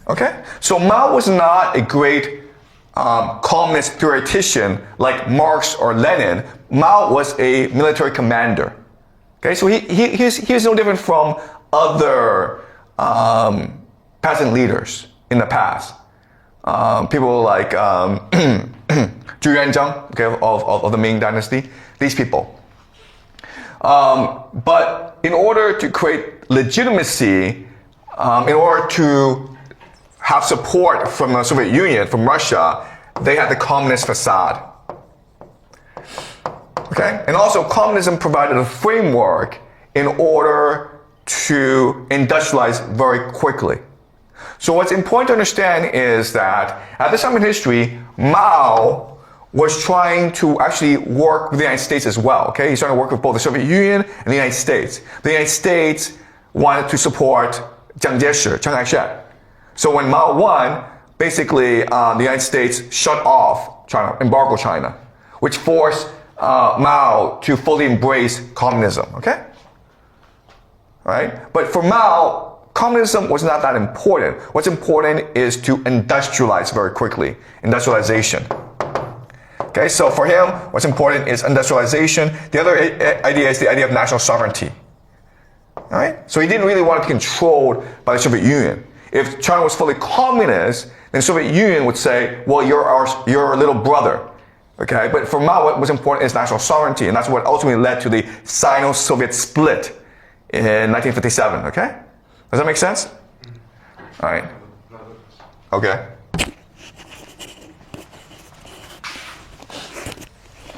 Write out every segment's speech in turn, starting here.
Okay? So Mao was not a great communist theoretician like Marx or Lenin. Mao was a military commander. Okay, so he's no different from other peasant leaders in the past. People like Zhu Yuanzhang, okay, of the Ming Dynasty, these people. But in order to create legitimacy, in order to have support from the Soviet Union, from Russia, they had the communist facade. Okay? And also communism provided a framework in order to industrialize very quickly. So what's important to understand is that at this time in history, Mao was trying to actually work with the United States as well. Okay? He started to work with both the Soviet Union and the United States. The United States wanted to support Chiang Kai-shek. So when Mao won, basically the United States shut off China, embargoed China, which forced Mao to fully embrace communism, okay? Right? But for Mao, communism was not that important. What's important is to industrialize very quickly, industrialization. Okay, so for him, what's important is industrialization. The other idea is the idea of national sovereignty. All right? So he didn't really want to be controlled by the Soviet Union. If China was fully communist, then the Soviet Union would say, well, you're our little brother. Okay, but for Mao, what was important is national sovereignty, and that's what ultimately led to the Sino-Soviet split in 1957, okay? Does that make sense? All right. Okay.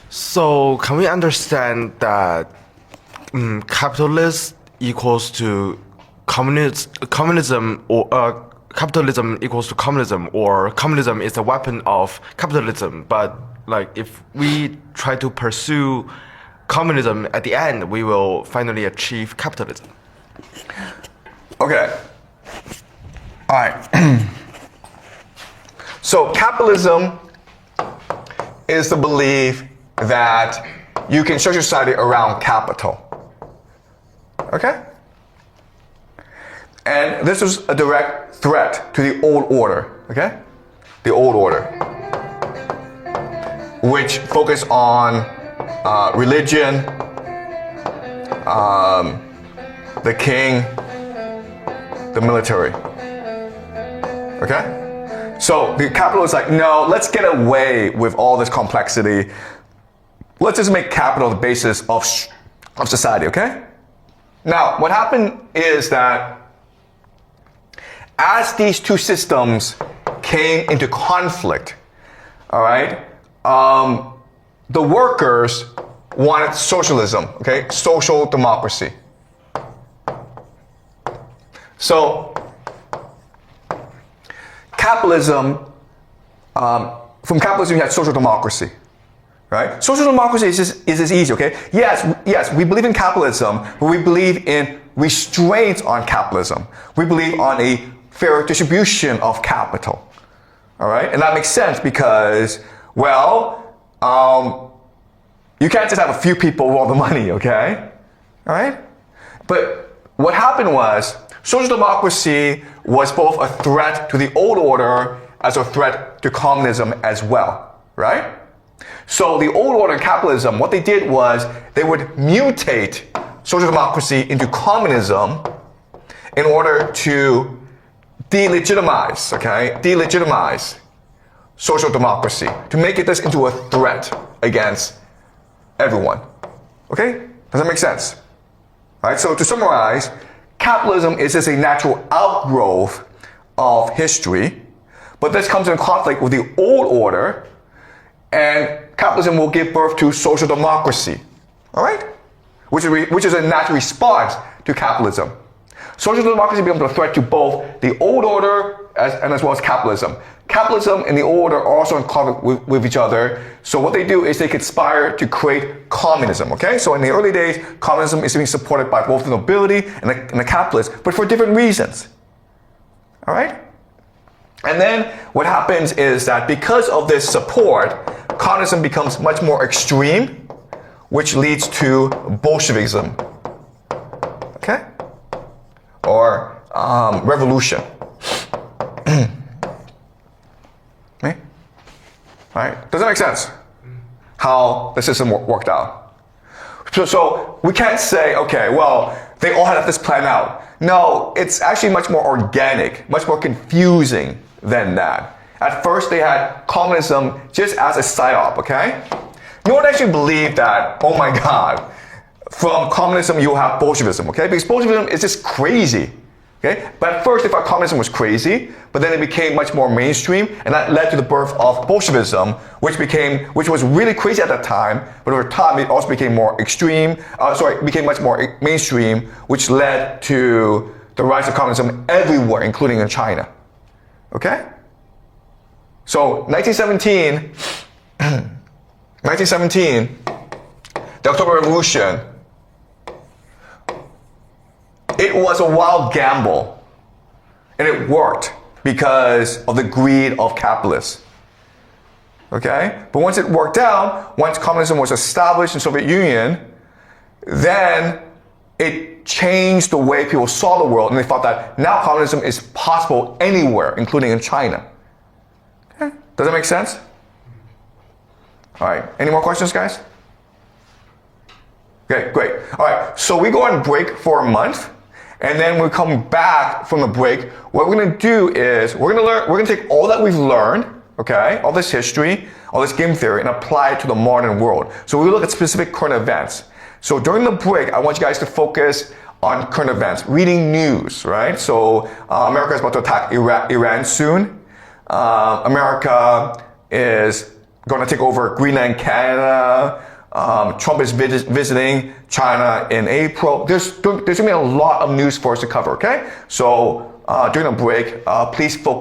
So can we understand that capitalist equals to communism, or capitalism equals to communism, or communism is a weapon of capitalism, but like if we try to pursue communism at the end, we will finally achieve capitalism? Okay. All right. So capitalism is the belief that you can structure society around capital. Okay? And this was a direct threat to the old order, okay? The old order, which focused on religion, the king, the military, okay? So the capital is like, no, let's get away with all this complexity. Let's just make capital the basis of society, okay? Now, what happened is that as these two systems came into conflict, all right, the workers wanted socialism, okay, social democracy. So, capitalism, from capitalism you had social democracy, right? Social democracy is just easy, okay? Yes, we believe in capitalism, but we believe in restraints on capitalism. We believe on a fair distribution of capital, all right? And that makes sense because, well, you can't just have a few people with all the money, okay? All right? But what happened was, social democracy was both a threat to the old order as a threat to communism as well, right? So the old order capitalism, what they did was they would mutate social democracy into communism in order to delegitimize, okay? Delegitimize social democracy, to make it this into a threat against everyone, okay? Does that make sense? All right, so to summarize, capitalism is just a natural outgrowth of history, but this comes in conflict with the old order, and capitalism will give birth to social democracy, all right? Which is a natural response to capitalism. Social democracy becomes a threat to both the old order and as well as capitalism. Capitalism and the old order are also in conflict with each other. So what they do is they conspire to create communism, okay? So in the early days, communism is being supported by both the nobility and the capitalists, but for different reasons, all right? And then what happens is that because of this support, communism becomes much more extreme, which leads to Bolshevism, okay? Or revolution. Right? Does that make sense? How the system worked out. So we can't say, okay, well, they all had this plan out. No, it's actually much more organic, much more confusing than that. At first, they had communism just as a psyop, okay? No one actually believed that, oh my God, from communism you have Bolshevism, okay? Because Bolshevism is just crazy, okay? But at first they thought communism was crazy, but then it became much more mainstream, and that led to the birth of Bolshevism, which was really crazy at that time, but over time it also became more extreme, became much more mainstream, which led to the rise of communism everywhere, including in China, okay? So 1917, the October Revolution, it was a wild gamble, and it worked because of the greed of capitalists. Okay? But once it worked out, once communism was established in the Soviet Union, then it changed the way people saw the world, and they thought that now communism is possible anywhere, including in China. Okay? Does that make sense? All right. Any more questions, guys? Okay, great. All right. So we go on break for a month. And then when we come back from the break, what we're going to do is we're going to take all that we've learned, okay, all this history, all this game theory, and apply it to the modern world. So we look at specific current events. So during the break, I want you guys to focus on current events, reading news, right? So America is about to attack Iran soon. America is going to take over Greenland, Canada. Trump is visiting China in April. There's going to be a lot of news for us to cover, okay? So during the break, please focus